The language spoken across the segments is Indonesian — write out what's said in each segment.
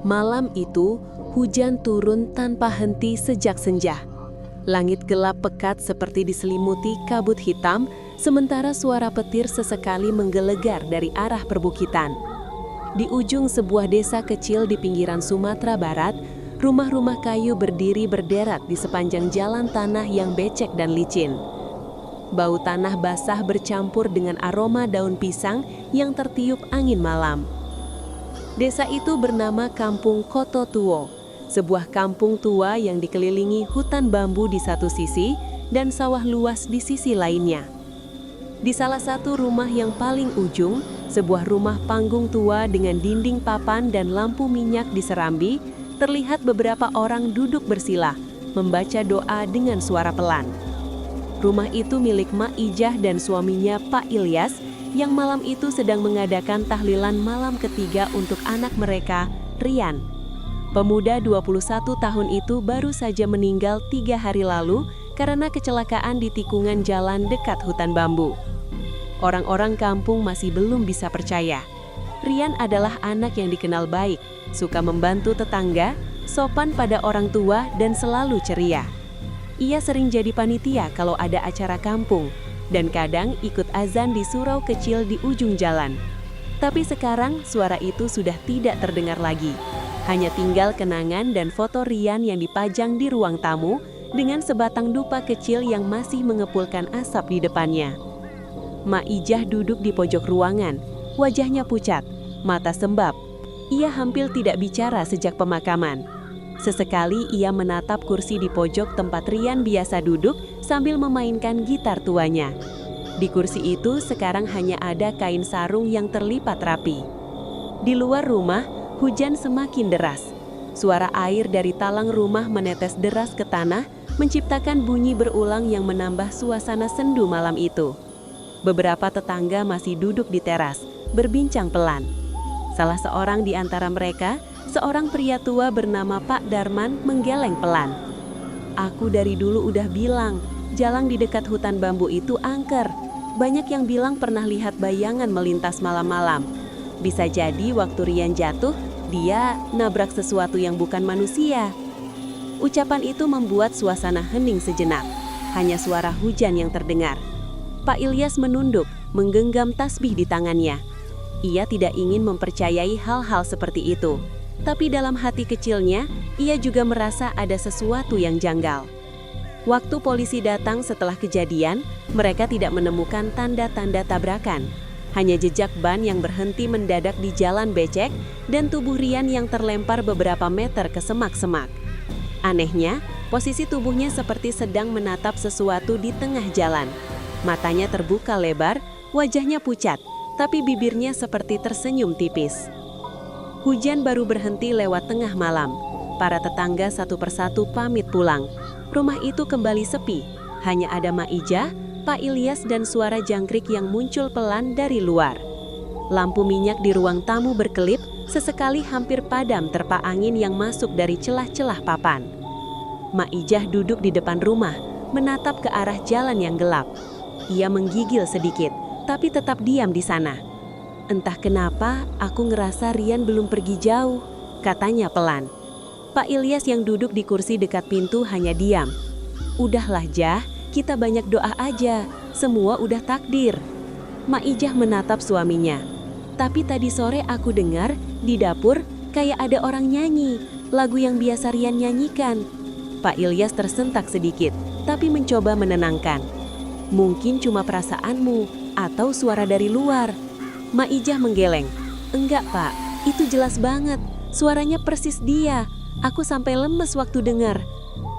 Malam itu, hujan turun tanpa henti sejak senja. Langit gelap pekat seperti diselimuti kabut hitam, sementara suara petir sesekali menggelegar dari arah perbukitan. Di ujung sebuah desa kecil di pinggiran Sumatera Barat, rumah-rumah kayu berdiri berderet di sepanjang jalan tanah yang becek dan licin. Bau tanah basah bercampur dengan aroma daun pisang yang tertiup angin malam. Desa itu bernama Kampung Koto Tuo, sebuah kampung tua yang dikelilingi hutan bambu di satu sisi dan sawah luas di sisi lainnya. Di salah satu rumah yang paling ujung, sebuah rumah panggung tua dengan dinding papan dan lampu minyak di serambi, terlihat beberapa orang duduk bersila, membaca doa dengan suara pelan. Rumah itu milik Mak Ijah dan suaminya Pak Ilyas, yang malam itu sedang mengadakan tahlilan malam ketiga untuk anak mereka, Rian. Pemuda 21 tahun itu baru saja meninggal 3 hari lalu karena kecelakaan di tikungan jalan dekat hutan bambu. Orang-orang kampung masih belum bisa percaya. Rian adalah anak yang dikenal baik, suka membantu tetangga, sopan pada orang tua, dan selalu ceria. Ia sering jadi panitia kalau ada acara kampung, dan kadang ikut azan di surau kecil di ujung jalan. Tapi sekarang suara itu sudah tidak terdengar lagi. Hanya tinggal kenangan dan foto Rian yang dipajang di ruang tamu dengan sebatang dupa kecil yang masih mengepulkan asap di depannya. Mak Ijah duduk di pojok ruangan, wajahnya pucat, mata sembab. Ia hampir tidak bicara sejak pemakaman. Sesekali ia menatap kursi di pojok tempat Rian biasa duduk sambil memainkan gitar tuanya. Di kursi itu sekarang hanya ada kain sarung yang terlipat rapi. Di luar rumah, hujan semakin deras. Suara air dari talang rumah menetes deras ke tanah, menciptakan bunyi berulang yang menambah suasana sendu malam itu. Beberapa tetangga masih duduk di teras, berbincang pelan. Salah seorang di antara mereka, seorang pria tua bernama Pak Darman, menggeleng pelan. "Aku dari dulu udah bilang, jalan di dekat hutan bambu itu angker. Banyak yang bilang pernah lihat bayangan melintas malam-malam. Bisa jadi waktu Rian jatuh, dia nabrak sesuatu yang bukan manusia." Ucapan itu membuat suasana hening sejenak. Hanya suara hujan yang terdengar. Pak Ilyas menunduk, menggenggam tasbih di tangannya. Ia tidak ingin mempercayai hal-hal seperti itu. Tapi dalam hati kecilnya, ia juga merasa ada sesuatu yang janggal. Waktu polisi datang setelah kejadian, mereka tidak menemukan tanda-tanda tabrakan. Hanya jejak ban yang berhenti mendadak di jalan becek dan tubuh Rian yang terlempar beberapa meter ke semak-semak. Anehnya, posisi tubuhnya seperti sedang menatap sesuatu di tengah jalan. Matanya terbuka lebar, wajahnya pucat, tapi bibirnya seperti tersenyum tipis. Hujan baru berhenti lewat tengah malam. Para tetangga satu persatu pamit pulang. Rumah itu kembali sepi. Hanya ada Mak Ijah, Pak Ilyas, dan suara jangkrik yang muncul pelan dari luar. Lampu minyak di ruang tamu berkelip, sesekali hampir padam terpa angin yang masuk dari celah-celah papan. Mak Ijah duduk di depan rumah, menatap ke arah jalan yang gelap. Ia menggigil sedikit, tapi tetap diam di sana. "Entah kenapa, aku ngerasa Rian belum pergi jauh," katanya pelan. Pak Ilyas yang duduk di kursi dekat pintu hanya diam. "Udahlah Jah, kita banyak doa aja, semua udah takdir." Mak Ijah menatap suaminya. "Tapi tadi sore aku dengar di dapur kayak ada orang nyanyi, lagu yang biasa Rian nyanyikan." Pak Ilyas tersentak sedikit, tapi mencoba menenangkan. "Mungkin cuma perasaanmu atau suara dari luar." Mak Ijah menggeleng. "Enggak Pak, itu jelas banget, suaranya persis dia. Aku sampai lemes waktu dengar."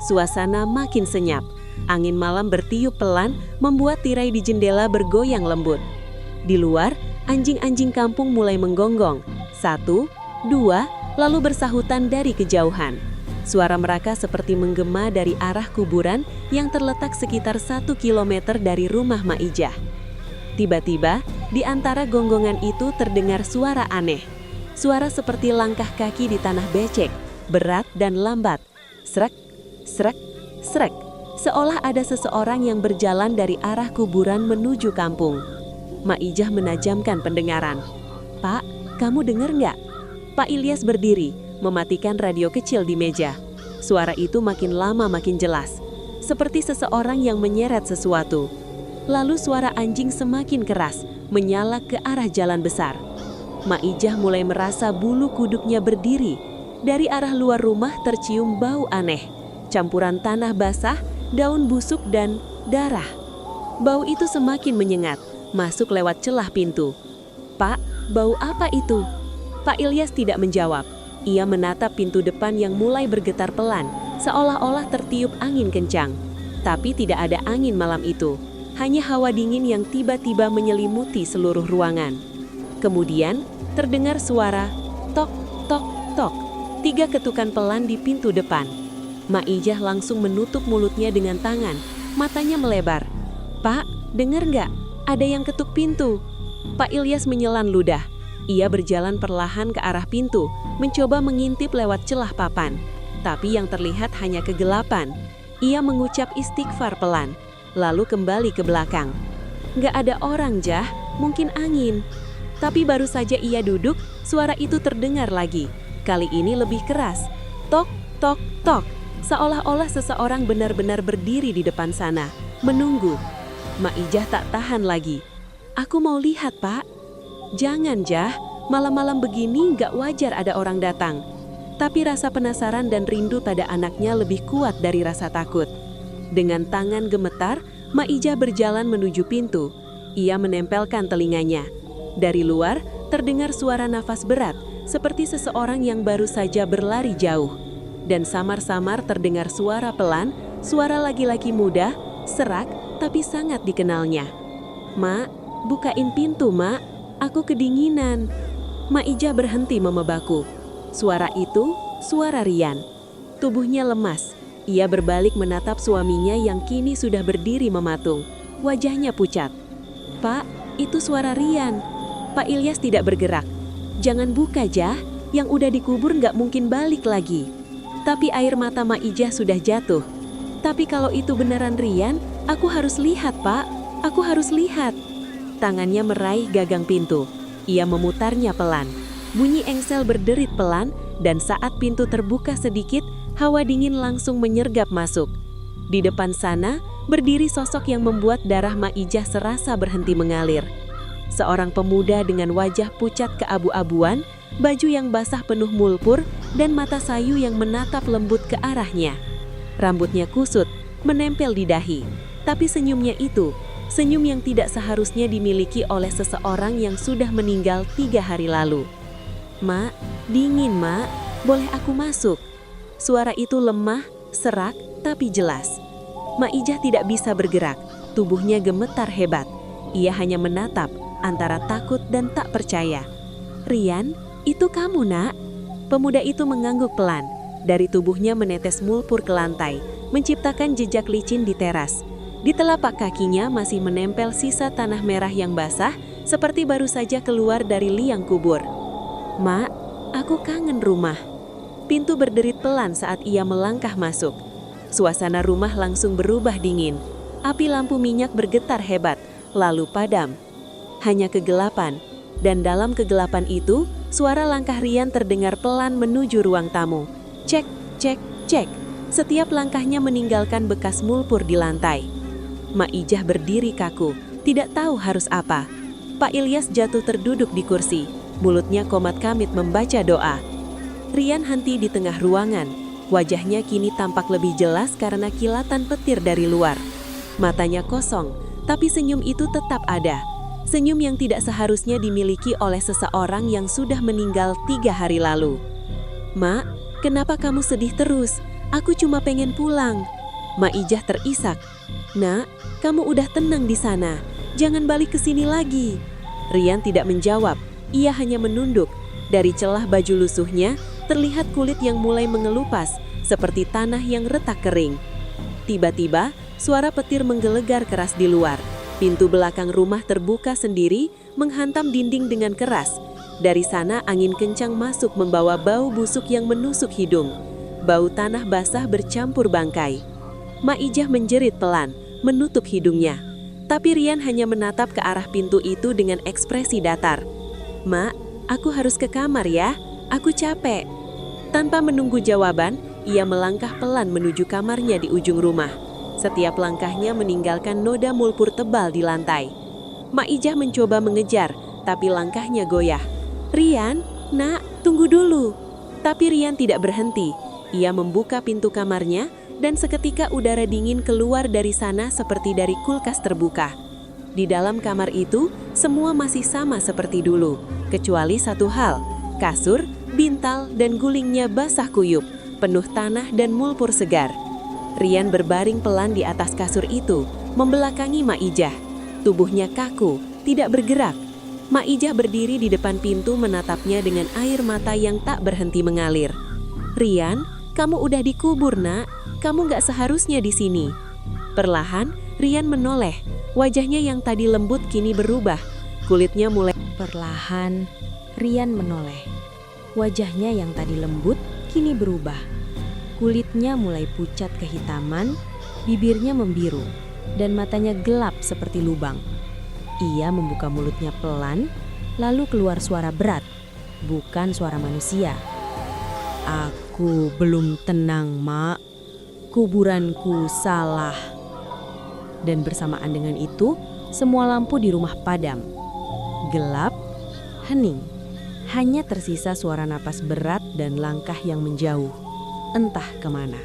Suasana makin senyap. Angin malam bertiup pelan, membuat tirai di jendela bergoyang lembut. Di luar, anjing-anjing kampung mulai menggonggong. 1, 2, lalu bersahutan dari kejauhan. Suara mereka seperti menggema dari arah kuburan yang terletak sekitar 1 kilometer dari rumah Mak Ijah. Tiba-tiba, di antara gonggongan itu terdengar suara aneh. Suara seperti langkah kaki di tanah becek, berat dan lambat. Srek, srek, srek. Seolah ada seseorang yang berjalan dari arah kuburan menuju kampung. Mak Ijah menajamkan pendengaran. "Pak, kamu dengar nggak?" Pak Ilyas berdiri, mematikan radio kecil di meja. Suara itu makin lama makin jelas, seperti seseorang yang menyeret sesuatu. Lalu suara anjing semakin keras, menyala ke arah jalan besar. Maijah mulai merasa bulu kuduknya berdiri. Dari arah luar rumah tercium bau aneh, campuran tanah basah, daun busuk, dan darah. Bau itu semakin menyengat, masuk lewat celah pintu. "Pak, bau apa itu?" Pak Ilyas tidak menjawab. Ia menatap pintu depan yang mulai bergetar pelan, seolah-olah tertiup angin kencang. Tapi tidak ada angin malam itu, hanya hawa dingin yang tiba-tiba menyelimuti seluruh ruangan. Kemudian, terdengar suara tok, tok, tok. 3 ketukan pelan di pintu depan. Maijah langsung menutup mulutnya dengan tangan, matanya melebar. "Pak, dengar nggak? Ada yang ketuk pintu." Pak Ilyas menyelan ludah. Ia berjalan perlahan ke arah pintu, mencoba mengintip lewat celah papan. Tapi yang terlihat hanya kegelapan. Ia mengucap istighfar pelan, lalu kembali ke belakang. "Nggak ada orang, Jah, mungkin angin." Tapi baru saja ia duduk, suara itu terdengar lagi. Kali ini lebih keras. Tok, tok, tok. Seolah-olah seseorang benar-benar berdiri di depan sana, menunggu. Maijah tak tahan lagi. "Aku mau lihat, Pak." "Jangan, Jah, malam-malam begini nggak wajar ada orang datang." Tapi rasa penasaran dan rindu pada anaknya lebih kuat dari rasa takut. Dengan tangan gemetar, Maijah berjalan menuju pintu. Ia menempelkan telinganya. Dari luar, terdengar suara nafas berat, seperti seseorang yang baru saja berlari jauh. Dan samar-samar terdengar suara pelan, suara laki-laki muda, serak, tapi sangat dikenalnya. "Mak, bukain pintu, Mak. Aku kedinginan." Maijah berhenti memebaku. Suara itu, suara Rian. Tubuhnya lemas. Ia berbalik menatap suaminya yang kini sudah berdiri mematung. Wajahnya pucat. "Pak, itu suara Rian." Pak Ilyas tidak bergerak. "Jangan buka, Jah. Yang udah dikubur nggak mungkin balik lagi." Tapi air mata Maijah sudah jatuh. "Tapi kalau itu beneran Rian, aku harus lihat, Pak. Aku harus lihat." Tangannya meraih gagang pintu. Ia memutarnya pelan. Bunyi engsel berderit pelan, dan saat pintu terbuka sedikit, hawa dingin langsung menyergap masuk. Di depan sana, berdiri sosok yang membuat darah Maijah serasa berhenti mengalir. Seorang pemuda dengan wajah pucat keabu-abuan, baju yang basah penuh mulpur, dan mata sayu yang menatap lembut ke arahnya. Rambutnya kusut, menempel di dahi. Tapi senyumnya itu, senyum yang tidak seharusnya dimiliki oleh seseorang yang sudah meninggal 3 hari lalu. "Mak, dingin, Mak. Boleh aku masuk?" Suara itu lemah, serak, tapi jelas. Maijah tidak bisa bergerak, tubuhnya gemetar hebat. Ia hanya menatap, antara takut dan tak percaya. "Rian, itu kamu, Nak?" Pemuda itu mengangguk pelan. Dari tubuhnya menetes mulpur ke lantai, menciptakan jejak licin di teras. Di telapak kakinya masih menempel sisa tanah merah yang basah, seperti baru saja keluar dari liang kubur. "Mak, aku kangen rumah." Pintu berderit pelan saat ia melangkah masuk. Suasana rumah langsung berubah dingin. Api lampu minyak bergetar hebat, lalu padam. Hanya kegelapan, dan dalam kegelapan itu, suara langkah Rian terdengar pelan menuju ruang tamu. Cek, cek, cek. Setiap langkahnya meninggalkan bekas mulpur di lantai. Maijah berdiri kaku, tidak tahu harus apa. Pak Ilyas jatuh terduduk di kursi, mulutnya komat kamit membaca doa. Rian henti di tengah ruangan. Wajahnya kini tampak lebih jelas karena kilatan petir dari luar. Matanya kosong, tapi senyum itu tetap ada. Senyum yang tidak seharusnya dimiliki oleh seseorang yang sudah meninggal 3 hari lalu. "Mak, kenapa kamu sedih terus? Aku cuma pengen pulang." Maijah terisak. "Nak, kamu udah tenang di sana. Jangan balik ke sini lagi." Rian tidak menjawab. Ia hanya menunduk. Dari celah baju lusuhnya, terlihat kulit yang mulai mengelupas, seperti tanah yang retak kering. Tiba-tiba, suara petir menggelegar keras di luar. Pintu belakang rumah terbuka sendiri, menghantam dinding dengan keras. Dari sana angin kencang masuk membawa bau busuk yang menusuk hidung. Bau tanah basah bercampur bangkai. Maijah menjerit pelan, menutup hidungnya. Tapi Rian hanya menatap ke arah pintu itu dengan ekspresi datar. "Mak, aku harus ke kamar ya. Aku capek." Tanpa menunggu jawaban, ia melangkah pelan menuju kamarnya di ujung rumah. Setiap langkahnya meninggalkan noda mulpur tebal di lantai. Mak Ijah mencoba mengejar, tapi langkahnya goyah. "Rian, nak, tunggu dulu." Tapi Rian tidak berhenti. Ia membuka pintu kamarnya dan seketika udara dingin keluar dari sana seperti dari kulkas terbuka. Di dalam kamar itu, semua masih sama seperti dulu, kecuali satu hal, kasur, bintal, dan gulingnya basah kuyup, penuh tanah dan mulpur segar. Rian berbaring pelan di atas kasur itu, membelakangi Mak Ijah. Tubuhnya kaku, tidak bergerak. Mak Ijah berdiri di depan pintu menatapnya dengan air mata yang tak berhenti mengalir. "Rian, kamu udah dikubur, nak. Kamu gak seharusnya di sini." Perlahan, Rian menoleh. Wajahnya yang tadi lembut kini berubah. Kulitnya mulai... Perlahan, Rian menoleh. Wajahnya yang tadi lembut kini berubah. Kulitnya mulai pucat kehitaman, bibirnya membiru, dan matanya gelap seperti lubang. Ia membuka mulutnya pelan, lalu keluar suara berat, bukan suara manusia. "Aku belum tenang, Mak. Kuburanku salah." Dan bersamaan dengan itu, semua lampu di rumah padam. Gelap, hening. Hanya tersisa suara napas berat dan langkah yang menjauh, entah kemana.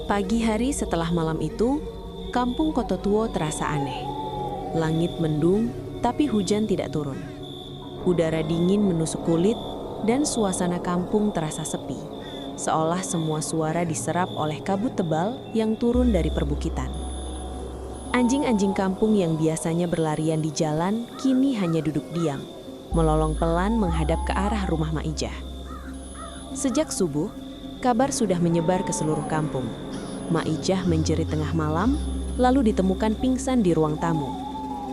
Pagi hari setelah malam itu, kampung Kototuo terasa aneh. Langit mendung, tapi hujan tidak turun. Udara dingin menusuk kulit, dan suasana kampung terasa sepi. Seolah semua suara diserap oleh kabut tebal yang turun dari perbukitan. Anjing-anjing kampung yang biasanya berlarian di jalan kini hanya duduk diam, melolong pelan menghadap ke arah rumah Mak Ijah. Sejak subuh, kabar sudah menyebar ke seluruh kampung. Mak Ijah menjerit tengah malam, lalu ditemukan pingsan di ruang tamu.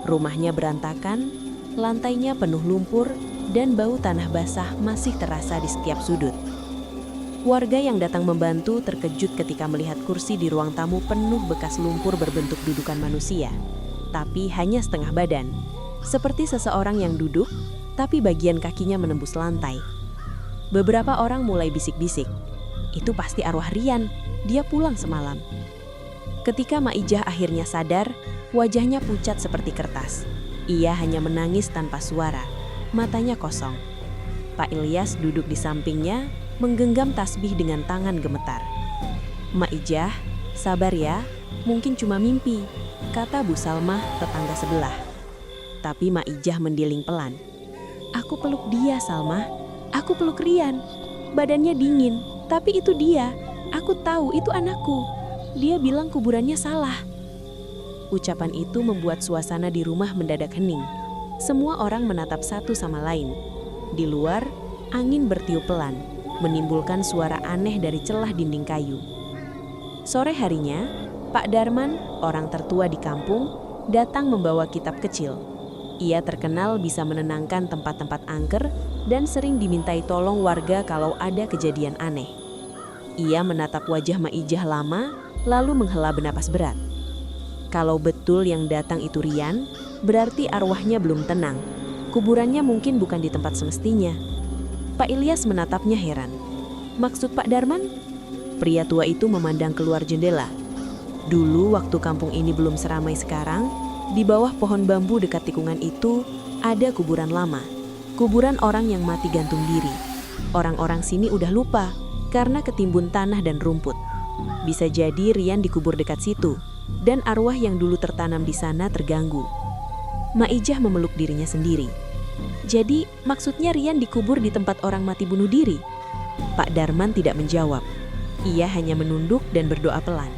Rumahnya berantakan, lantainya penuh lumpur, dan bau tanah basah masih terasa di setiap sudut. Warga yang datang membantu terkejut ketika melihat kursi di ruang tamu penuh bekas lumpur berbentuk dudukan manusia, tapi hanya setengah badan, seperti seseorang yang duduk, tapi bagian kakinya menembus lantai. Beberapa orang mulai bisik-bisik, "Itu pasti arwah Rian, dia pulang semalam." Ketika Mak Ijah akhirnya sadar, wajahnya pucat seperti kertas. Ia hanya menangis tanpa suara, matanya kosong. Pak Ilyas duduk di sampingnya, menggenggam tasbih dengan tangan gemetar. "Mak Ijah, sabar ya, mungkin cuma mimpi," kata Bu Salmah tetangga sebelah. Tapi Mak Ijah mendiling pelan. "Aku peluk dia, Salmah. Aku peluk Rian. Badannya dingin, tapi itu dia. Aku tahu itu anakku. Dia bilang kuburannya salah." Ucapan itu membuat suasana di rumah mendadak hening. Semua orang menatap satu sama lain. Di luar, angin bertiup pelan, menimbulkan suara aneh dari celah dinding kayu. Sore harinya, Pak Darman, orang tertua di kampung, datang membawa kitab kecil. Ia terkenal bisa menenangkan tempat-tempat angker dan sering dimintai tolong warga kalau ada kejadian aneh. Ia menatap wajah Mak Ijah lama, lalu menghela bernapas berat. Kalau betul yang datang itu Rian, berarti arwahnya belum tenang. Kuburannya mungkin bukan di tempat semestinya. Pak Ilyas menatapnya heran. "Maksud Pak Darman?" Pria tua itu memandang keluar jendela. Dulu waktu kampung ini belum seramai sekarang, di bawah pohon bambu dekat tikungan itu ada kuburan lama. Kuburan orang yang mati gantung diri. Orang-orang sini udah lupa karena ketimbun tanah dan rumput. Bisa jadi Rian dikubur dekat situ, dan arwah yang dulu tertanam di sana terganggu. Mak Ijah memeluk dirinya sendiri. "Jadi maksudnya Rian dikubur di tempat orang mati bunuh diri?" Pak Darman tidak menjawab. Ia hanya menunduk dan berdoa pelan.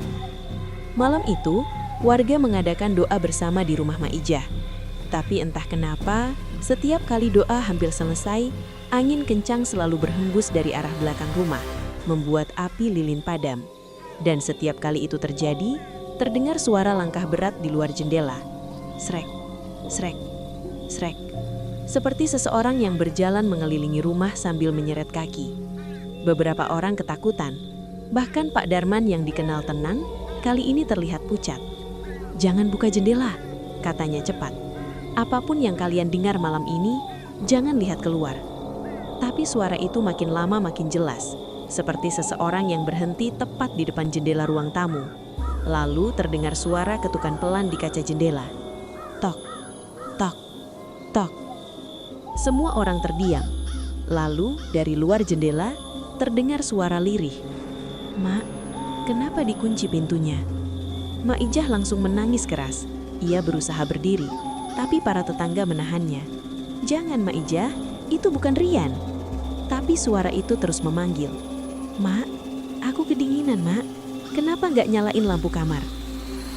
Malam itu, warga mengadakan doa bersama di rumah Mak Ijah. Tapi entah kenapa, setiap kali doa hampir selesai, angin kencang selalu berhembus dari arah belakang rumah, membuat api lilin padam. Dan setiap kali itu terjadi, terdengar suara langkah berat di luar jendela. Srek, srek, srek. Seperti seseorang yang berjalan mengelilingi rumah sambil menyeret kaki. Beberapa orang ketakutan. Bahkan Pak Darman yang dikenal tenang, kali ini terlihat pucat. "Jangan buka jendela," katanya cepat. "Apapun yang kalian dengar malam ini, jangan lihat keluar." Tapi suara itu makin lama makin jelas. seperti seseorang yang berhenti tepat di depan jendela ruang tamu. Lalu terdengar suara ketukan pelan di kaca jendela. Tok, tok, tok. Semua orang terdiam. Lalu dari luar jendela terdengar suara lirih. "Mak, kenapa dikunci pintunya?" Mak Ijah langsung menangis keras. Ia berusaha berdiri, tapi para tetangga menahannya. "Jangan, Mak Ijah, itu bukan Rian." Tapi suara itu terus memanggil. "Mak, aku kedinginan, Mak. Kenapa nggak nyalain lampu kamar?"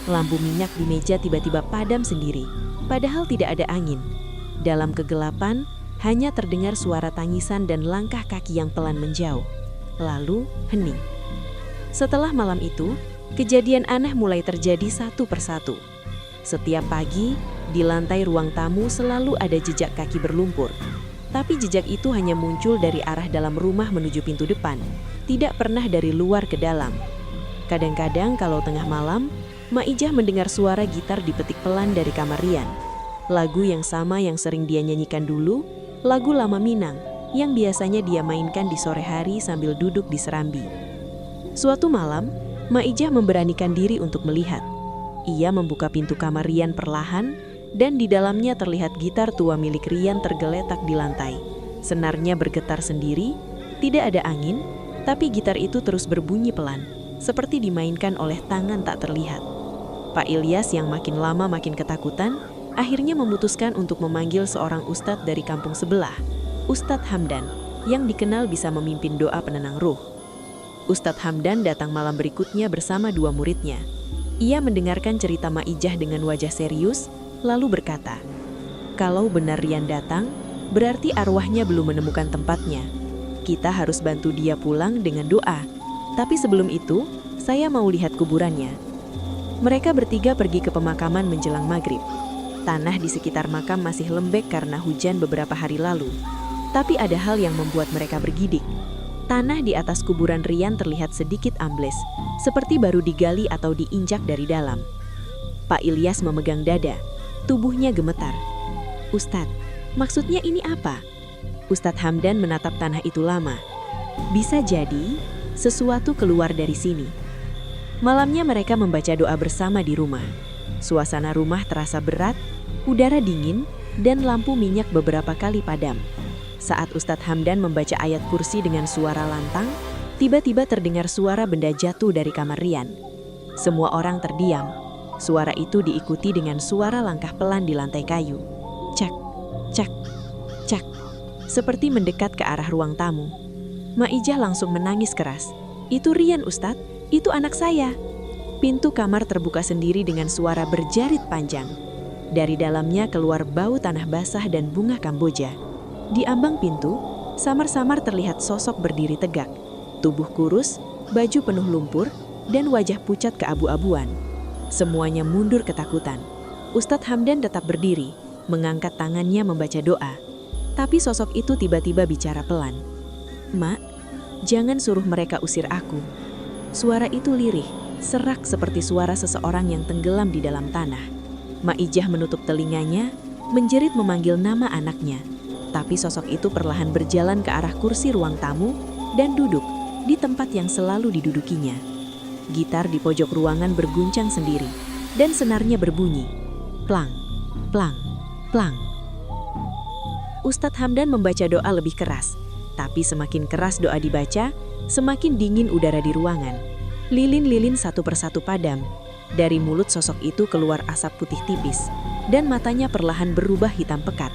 Lampu minyak di meja tiba-tiba padam sendiri, padahal tidak ada angin. Dalam kegelapan, hanya terdengar suara tangisan dan langkah kaki yang pelan menjauh. Lalu, hening. Setelah malam itu, kejadian aneh mulai terjadi satu persatu. Setiap pagi, di lantai ruang tamu selalu ada jejak kaki berlumpur. Tapi jejak itu hanya muncul dari arah dalam rumah menuju pintu depan, tidak pernah dari luar ke dalam. Kadang-kadang kalau tengah malam, Mak Ijah mendengar suara gitar dipetik pelan dari kamar Rian. Lagu yang sama yang sering dia nyanyikan dulu, lagu lama Minang, yang biasanya dia mainkan di sore hari sambil duduk di serambi. Suatu malam, Mak Ijah memberanikan diri untuk melihat. Ia membuka pintu kamar Rian perlahan, dan di dalamnya terlihat gitar tua milik Rian tergeletak di lantai. Senarnya bergetar sendiri, tidak ada angin, tapi gitar itu terus berbunyi pelan, seperti dimainkan oleh tangan tak terlihat. Pak Ilyas yang makin lama makin ketakutan, akhirnya memutuskan untuk memanggil seorang ustadz dari kampung sebelah, Ustadz Hamdan, yang dikenal bisa memimpin doa penenang ruh. Ustadz Hamdan datang malam berikutnya bersama dua muridnya. Ia mendengarkan cerita Mak Ijah dengan wajah serius, lalu berkata, "Kalau benar Rian datang, berarti arwahnya belum menemukan tempatnya. Kita harus bantu dia pulang dengan doa. Tapi sebelum itu, saya mau lihat kuburannya." Mereka bertiga pergi ke pemakaman menjelang maghrib. Tanah di sekitar makam masih lembek karena hujan beberapa hari lalu. Tapi ada hal yang membuat mereka bergidik. Tanah di atas kuburan Rian terlihat sedikit ambles, seperti baru digali atau diinjak dari dalam. Pak Ilyas memegang dada, tubuhnya gemetar. "Ustadz, maksudnya ini apa?" Ustadz Hamdan menatap tanah itu lama. "Bisa jadi sesuatu keluar dari sini." Malamnya mereka membaca doa bersama di rumah. Suasana rumah terasa berat, udara dingin, dan lampu minyak beberapa kali padam. Saat Ustadz Hamdan membaca ayat kursi dengan suara lantang, tiba-tiba terdengar suara benda jatuh dari kamar Rian. Semua orang terdiam. Suara itu diikuti dengan suara langkah pelan di lantai kayu. Cak, cak, cak, seperti mendekat ke arah ruang tamu. Mak Ijah langsung menangis keras. "Itu Rian, Ustadz, itu anak saya." Pintu kamar terbuka sendiri dengan suara berjerit panjang. Dari dalamnya keluar bau tanah basah dan bunga Kamboja. Di ambang pintu, samar-samar terlihat sosok berdiri tegak. Tubuh kurus, baju penuh lumpur, dan wajah pucat keabu-abuan. Semuanya mundur ketakutan. Ustadz Hamdan tetap berdiri, mengangkat tangannya membaca doa. Tapi sosok itu tiba-tiba bicara pelan. "Mak, jangan suruh mereka usir aku." Suara itu lirih, serak seperti suara seseorang yang tenggelam di dalam tanah. Mak Ijah menutup telinganya, menjerit memanggil nama anaknya. Tapi sosok itu perlahan berjalan ke arah kursi ruang tamu dan duduk di tempat yang selalu didudukinya. Gitar di pojok ruangan berguncang sendiri, dan senarnya berbunyi. Plang, plang, plang. Ustadz Hamdan membaca doa lebih keras, tapi semakin keras doa dibaca, semakin dingin udara di ruangan. Lilin-lilin satu persatu padam. Dari mulut sosok itu keluar asap putih tipis, dan matanya perlahan berubah hitam pekat.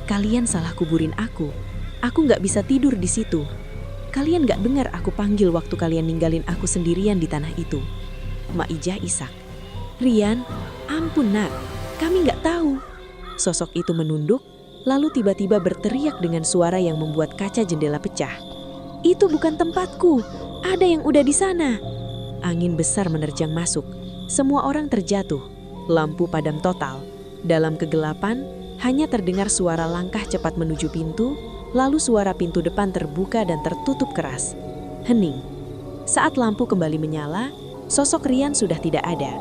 "Kalian salah kuburin aku. Aku nggak bisa tidur di situ. Kalian nggak dengar aku panggil waktu kalian ninggalin aku sendirian di tanah itu." Mak Ijah isak. "Rian, ampun nak, kami nggak tahu." Sosok itu menunduk, lalu tiba-tiba berteriak dengan suara yang membuat kaca jendela pecah. "Itu bukan tempatku, ada yang udah di sana." Angin besar menerjang masuk. Semua orang terjatuh. Lampu padam total. Dalam kegelapan, hanya terdengar suara langkah cepat menuju pintu, lalu suara pintu depan terbuka dan tertutup keras. Hening. Saat lampu kembali menyala, sosok Rian sudah tidak ada.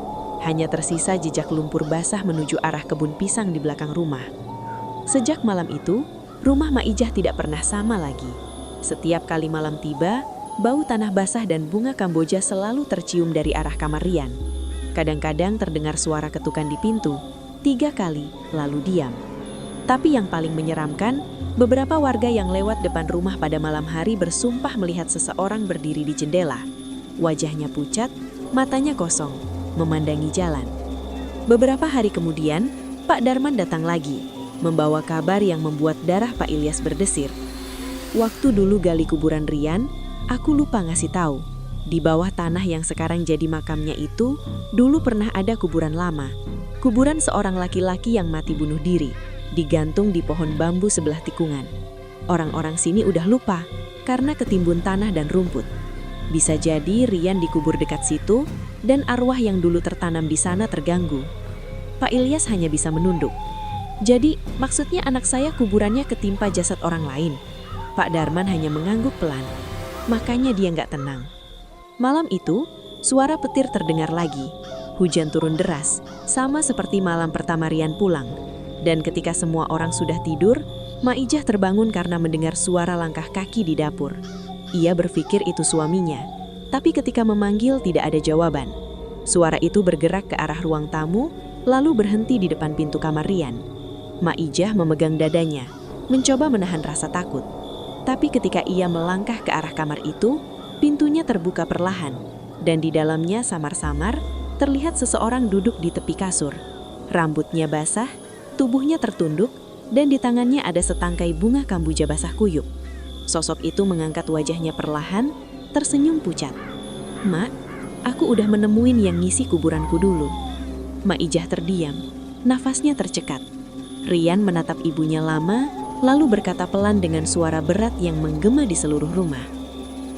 Hanya tersisa jejak lumpur basah menuju arah kebun pisang di belakang rumah. Sejak malam itu, rumah Mak Ijah tidak pernah sama lagi. Setiap kali malam tiba, Bau tanah basah dan bunga kamboja selalu tercium dari arah kamar Rian. Kadang-kadang terdengar suara ketukan di pintu, 3 kali, lalu diam. Tapi yang paling menyeramkan, beberapa warga yang lewat depan rumah pada malam hari bersumpah melihat seseorang berdiri di jendela. Wajahnya pucat, matanya kosong, memandangi jalan. Beberapa hari kemudian, Pak Darman datang lagi, membawa kabar yang membuat darah Pak Ilyas berdesir. Waktu dulu gali kuburan Rian, aku lupa ngasih tahu. Di bawah tanah yang sekarang jadi makamnya itu, dulu pernah ada kuburan lama. Kuburan seorang laki-laki yang mati bunuh diri, digantung di pohon bambu sebelah tikungan. Orang-orang sini udah lupa, karena ketimbun tanah dan rumput. Bisa jadi Rian dikubur dekat situ, dan arwah yang dulu tertanam di sana terganggu. Pak Ilyas hanya bisa menunduk. Jadi, maksudnya anak saya kuburannya ketimpa jasad orang lain. Pak Darman hanya mengangguk pelan. Makanya dia nggak tenang. Malam itu, suara petir terdengar lagi. Hujan turun deras, sama seperti malam pertama Rian pulang. Dan ketika semua orang sudah tidur, Maijah terbangun karena mendengar suara langkah kaki di dapur. Ia berpikir itu suaminya, tapi ketika memanggil tidak ada jawaban. Suara itu bergerak ke arah ruang tamu, lalu berhenti di depan pintu kamar Rian. Maijah memegang dadanya, mencoba menahan rasa takut. Tapi ketika ia melangkah ke arah kamar itu, pintunya terbuka perlahan, dan di dalamnya samar-samar terlihat seseorang duduk di tepi kasur. Rambutnya basah, tubuhnya tertunduk, dan di tangannya ada setangkai bunga kamboja basah kuyup. Sosok itu mengangkat wajahnya perlahan, tersenyum pucat. "Mak, aku udah menemuin yang ngisi kuburanku dulu." Maijah terdiam, nafasnya tercekat. Rian menatap ibunya lama, lalu berkata pelan dengan suara berat yang menggema di seluruh rumah.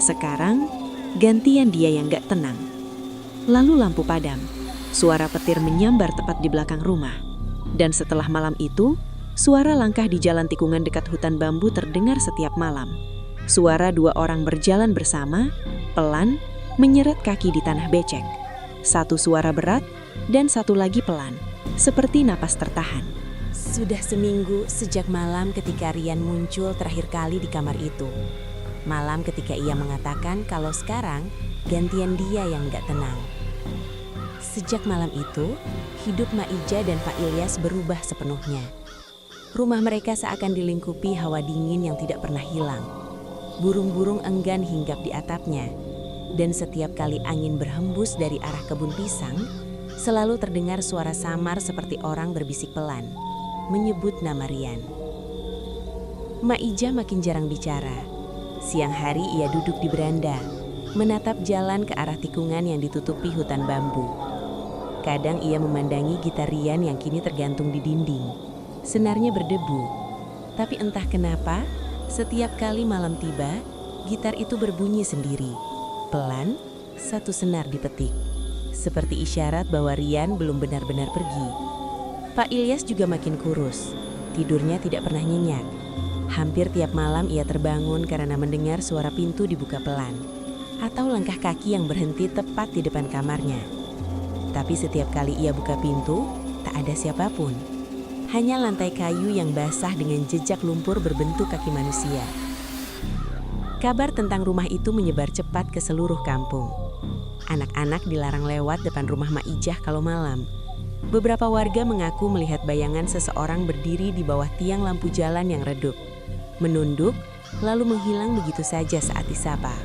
Sekarang, gantian dia yang gak tenang. Lalu lampu padam. Suara petir menyambar tepat di belakang rumah. Dan setelah malam itu, suara langkah di jalan tikungan dekat hutan bambu terdengar setiap malam. Suara 2 orang berjalan bersama, pelan, menyeret kaki di tanah becek. Satu suara berat, dan satu lagi pelan, seperti napas tertahan. Sudah seminggu sejak malam ketika Rian muncul terakhir kali di kamar itu. Malam ketika ia mengatakan kalau sekarang gantian dia yang gak tenang. Sejak malam itu, hidup Maijah dan Pak Ilyas berubah sepenuhnya. Rumah mereka seakan dilingkupi hawa dingin yang tidak pernah hilang. Burung-burung enggan hinggap di atapnya. Dan setiap kali angin berhembus dari arah kebun pisang, selalu terdengar suara samar seperti orang berbisik pelan, menyebut nama Rian. Maijah makin jarang bicara. Siang hari ia duduk di beranda, menatap jalan ke arah tikungan yang ditutupi hutan bambu. Kadang ia memandangi gitar Rian yang kini tergantung di dinding. Senarnya berdebu, tapi entah kenapa, setiap kali malam tiba, gitar itu berbunyi sendiri. Pelan, satu senar dipetik. Seperti isyarat bahwa Rian belum benar-benar pergi. Pak Ilyas juga makin kurus, tidurnya tidak pernah nyenyak. Hampir tiap malam ia terbangun karena mendengar suara pintu dibuka pelan, atau langkah kaki yang berhenti tepat di depan kamarnya. Tapi setiap kali ia buka pintu, tak ada siapapun. Hanya lantai kayu yang basah dengan jejak lumpur berbentuk kaki manusia. Kabar tentang rumah itu menyebar cepat ke seluruh kampung. Anak-anak dilarang lewat depan rumah Maijah kalau malam. Beberapa warga mengaku melihat bayangan seseorang berdiri di bawah tiang lampu jalan yang redup, menunduk, lalu menghilang begitu saja saat disapa.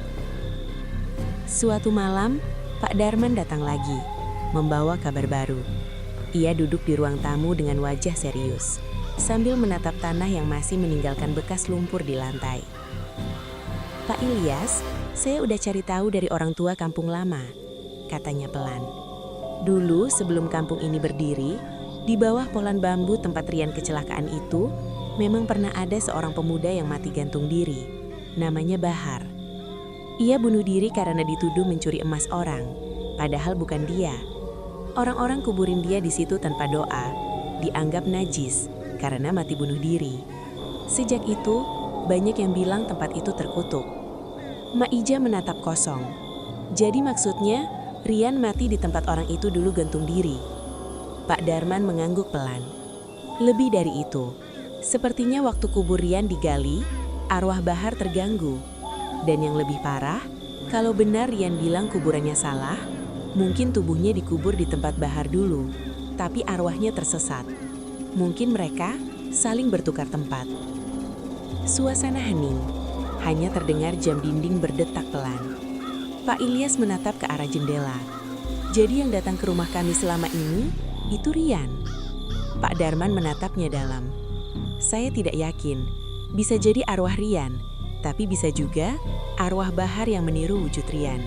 Suatu malam, Pak Darman datang lagi, membawa kabar baru. Ia duduk di ruang tamu dengan wajah serius, sambil menatap tanah yang masih meninggalkan bekas lumpur di lantai. "Pak Ilyas, saya udah cari tahu dari orang tua kampung lama," katanya pelan. "Dulu sebelum kampung ini berdiri, di bawah pohon bambu tempat Rian kecelakaan itu, memang pernah ada seorang pemuda yang mati gantung diri. Namanya Bahar. Ia bunuh diri karena dituduh mencuri emas orang, padahal bukan dia. Orang-orang kuburin dia di situ tanpa doa, dianggap najis karena mati bunuh diri. Sejak itu, banyak yang bilang tempat itu terkutuk." Maijah menatap kosong. Jadi maksudnya, Rian mati di tempat orang itu dulu gantung diri. Pak Darman mengangguk pelan. Lebih dari itu, sepertinya waktu kubur Rian digali, arwah Bahar terganggu. Dan yang lebih parah, Kalau benar Rian bilang kuburannya salah, mungkin tubuhnya dikubur di tempat Bahar dulu, tapi arwahnya tersesat. Mungkin mereka saling bertukar tempat. Suasana hening, hanya terdengar jam dinding berdetak pelan. Pak Ilyas menatap ke arah jendela. Jadi yang datang ke rumah kami selama ini, itu Rian. Pak Darman menatapnya dalam. Saya tidak yakin, bisa jadi arwah Rian, tapi bisa juga arwah Bahar yang meniru wujud Rian.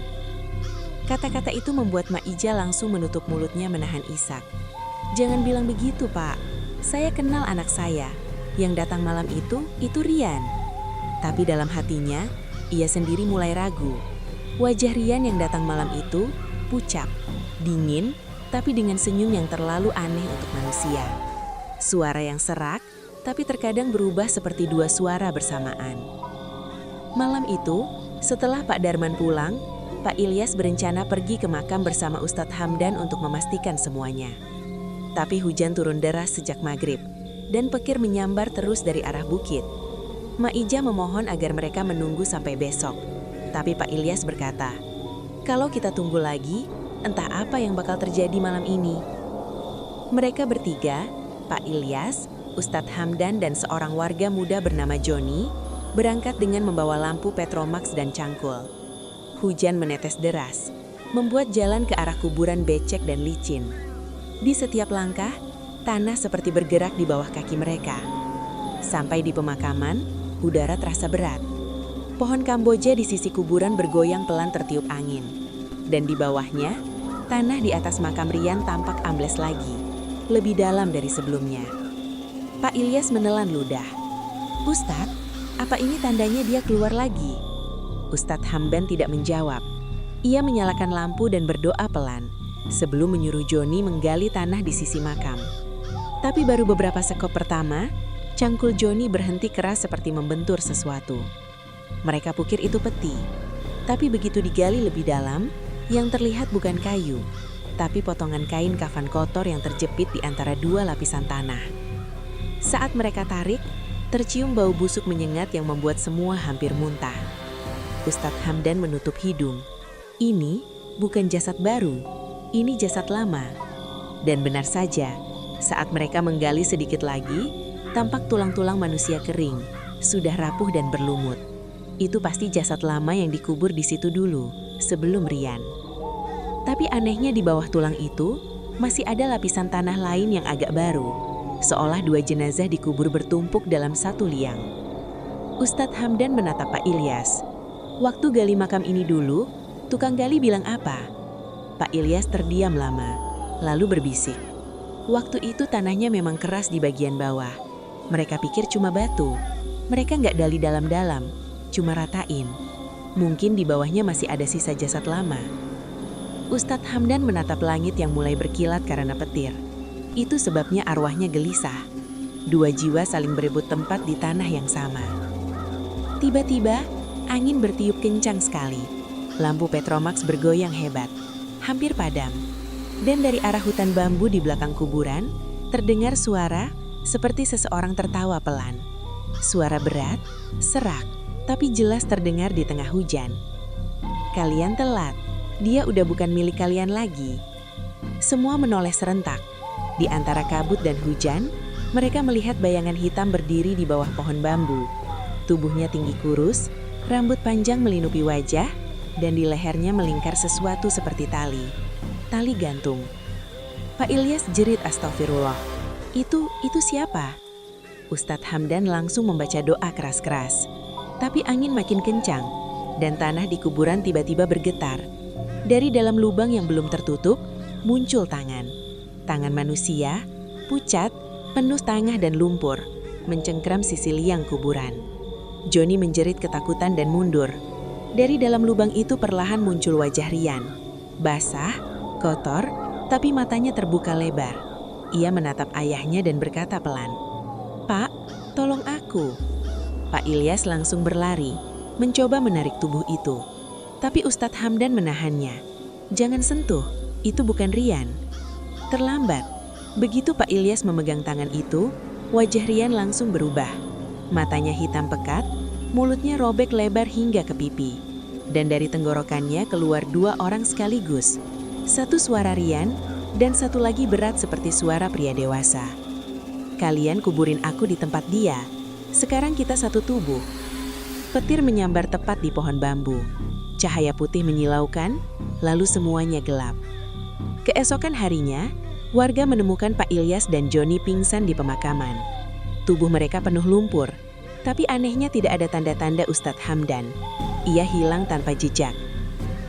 Kata-kata itu membuat Mak Ija langsung menutup mulutnya menahan isak. Jangan bilang begitu, Pak. Saya kenal anak saya. Yang datang malam itu Rian. Tapi dalam hatinya, ia sendiri mulai ragu. Wajah Rian yang datang malam itu pucat, dingin, tapi dengan senyum yang terlalu aneh untuk manusia. Suara yang serak, tapi terkadang berubah seperti dua suara bersamaan. Malam itu, setelah Pak Darman pulang, Pak Ilyas berencana pergi ke makam bersama Ustadz Hamdan untuk memastikan semuanya. Tapi hujan turun deras sejak maghrib, dan petir menyambar terus dari arah bukit. Mak Ija memohon agar mereka menunggu sampai besok. Tapi Pak Ilyas berkata, kalau kita tunggu lagi, entah apa yang bakal terjadi malam ini. Mereka bertiga, Pak Ilyas, Ustadz Hamdan dan seorang warga muda bernama Joni, berangkat dengan membawa lampu Petromax dan cangkul. Hujan menetes deras, membuat jalan ke arah kuburan becek dan licin. Di setiap langkah, tanah seperti bergerak di bawah kaki mereka. Sampai di pemakaman, udara terasa berat. Pohon Kamboja di sisi kuburan bergoyang pelan tertiup angin. Dan di bawahnya, tanah di atas makam Rian tampak ambles lagi, lebih dalam dari sebelumnya. Pak Ilyas menelan ludah. Ustadz, apa ini tandanya dia keluar lagi? Ustadz Hamdan tidak menjawab. Ia menyalakan lampu dan berdoa pelan, sebelum menyuruh Joni menggali tanah di sisi makam. Tapi baru beberapa sekop pertama, cangkul Joni berhenti keras seperti membentur sesuatu. Mereka pikir itu peti, tapi begitu digali lebih dalam, yang terlihat bukan kayu, tapi potongan kain kafan kotor yang terjepit di antara dua lapisan tanah. Saat mereka tarik, tercium bau busuk menyengat yang membuat semua hampir muntah. Ustadz Hamdan menutup hidung. Ini bukan jasad baru, ini jasad lama. Dan benar saja, saat mereka menggali sedikit lagi, tampak tulang-tulang manusia kering, sudah rapuh dan berlumut. Itu pasti jasad lama yang dikubur di situ dulu, sebelum Rian. Tapi anehnya di bawah tulang itu, masih ada lapisan tanah lain yang agak baru, seolah dua jenazah dikubur bertumpuk dalam satu liang. Ustadz Hamdan menatap Pak Ilyas. Waktu gali makam ini dulu, tukang gali bilang apa? Pak Ilyas terdiam lama, lalu berbisik. Waktu itu tanahnya memang keras di bagian bawah. Mereka pikir cuma batu. Mereka nggak gali dalam-dalam, cuma ratain. Mungkin di bawahnya masih ada sisa jasad lama. Ustadz Hamdan menatap langit yang mulai berkilat karena petir. Itu sebabnya arwahnya gelisah. Dua jiwa saling berebut tempat di tanah yang sama. Tiba-tiba, angin bertiup kencang sekali. Lampu Petromax bergoyang hebat, hampir padam. Dan dari arah hutan bambu di belakang kuburan, terdengar suara seperti seseorang tertawa pelan. Suara berat, serak, tapi jelas terdengar di tengah hujan. Kalian telat, dia udah bukan milik kalian lagi. Semua menoleh serentak. Di antara kabut dan hujan, mereka melihat bayangan hitam berdiri di bawah pohon bambu. Tubuhnya tinggi kurus, rambut panjang melinupi wajah, dan di lehernya melingkar sesuatu seperti tali. Tali gantung. Pak Ilyas jerit astagfirullah. Itu siapa? Ustadz Hamdan langsung membaca doa keras-keras. Tapi angin makin kencang, dan tanah di kuburan tiba-tiba bergetar. Dari dalam lubang yang belum tertutup, muncul tangan. Tangan manusia, pucat, penuh tangah dan lumpur, mencengkram sisi liang kuburan. Joni menjerit ketakutan dan mundur. Dari dalam lubang itu perlahan muncul wajah Rian. Basah, kotor, tapi matanya terbuka lebar. Ia menatap ayahnya dan berkata pelan, "Pak, tolong aku." Pak Ilyas langsung berlari, mencoba menarik tubuh itu. Tapi Ustadz Hamdan menahannya. "Jangan sentuh, itu bukan Rian." Terlambat. Begitu Pak Ilyas memegang tangan itu, wajah Rian langsung berubah. Matanya hitam pekat, mulutnya robek lebar hingga ke pipi. dan dari tenggorokannya keluar 2 orang sekaligus. Satu suara riang, dan satu lagi berat seperti suara pria dewasa. Kalian kuburin aku di tempat dia. Sekarang kita satu tubuh. Petir menyambar tepat di pohon bambu. Cahaya putih menyilaukan, lalu semuanya gelap. Keesokan harinya, warga menemukan Pak Ilyas dan Joni pingsan di pemakaman. Tubuh mereka penuh lumpur, tapi anehnya tidak ada tanda-tanda Ustadz Hamdan. Ia hilang tanpa jejak.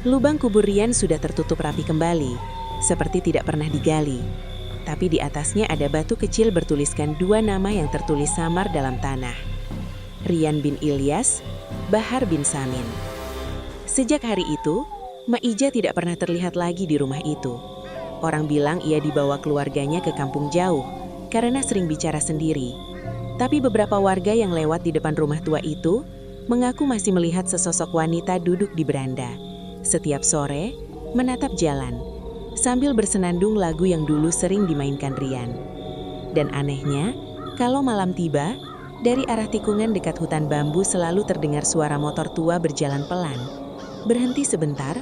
Lubang kubur Rian sudah tertutup rapi kembali, seperti tidak pernah digali. Tapi di atasnya ada batu kecil bertuliskan 2 nama yang tertulis samar dalam tanah. Rian bin Ilyas, Bahar bin Samin. Sejak hari itu, Maija tidak pernah terlihat lagi di rumah itu. Orang bilang ia dibawa keluarganya ke kampung jauh, karena sering bicara sendiri. Tapi beberapa warga yang lewat di depan rumah tua itu, mengaku masih melihat sesosok wanita duduk di beranda. Setiap sore, menatap jalan, sambil bersenandung lagu yang dulu sering dimainkan Rian. Dan anehnya, kalau malam tiba, dari arah tikungan dekat hutan bambu selalu terdengar suara motor tua berjalan pelan. Berhenti sebentar,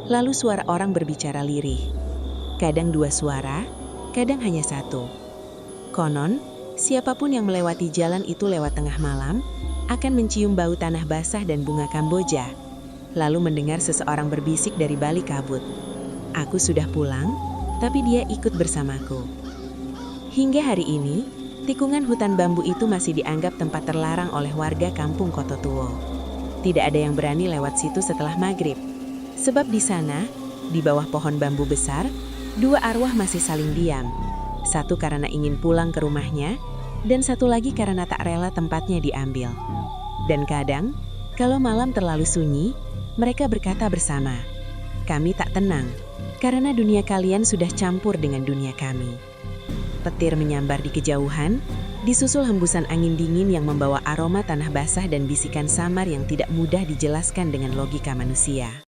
lalu suara orang berbicara lirih. Kadang 2 suara, kadang hanya 1. Konon, siapapun yang melewati jalan itu lewat tengah malam, akan mencium bau tanah basah dan bunga kamboja. Lalu mendengar seseorang berbisik dari balik kabut. Aku sudah pulang, tapi dia ikut bersamaku. Hingga hari ini, tikungan hutan bambu itu masih dianggap tempat terlarang oleh warga kampung Kototuo. Tidak ada yang berani lewat situ setelah maghrib. Sebab di sana, di bawah pohon bambu besar, 2 arwah masih saling diam. Satu karena ingin pulang ke rumahnya, dan satu lagi karena tak rela tempatnya diambil. Dan kadang, kalau malam terlalu sunyi, mereka berkata bersama, "Kami tak tenang, karena dunia kalian sudah campur dengan dunia kami." Petir menyambar di kejauhan, disusul hembusan angin dingin yang membawa aroma tanah basah dan bisikan samar yang tidak mudah dijelaskan dengan logika manusia.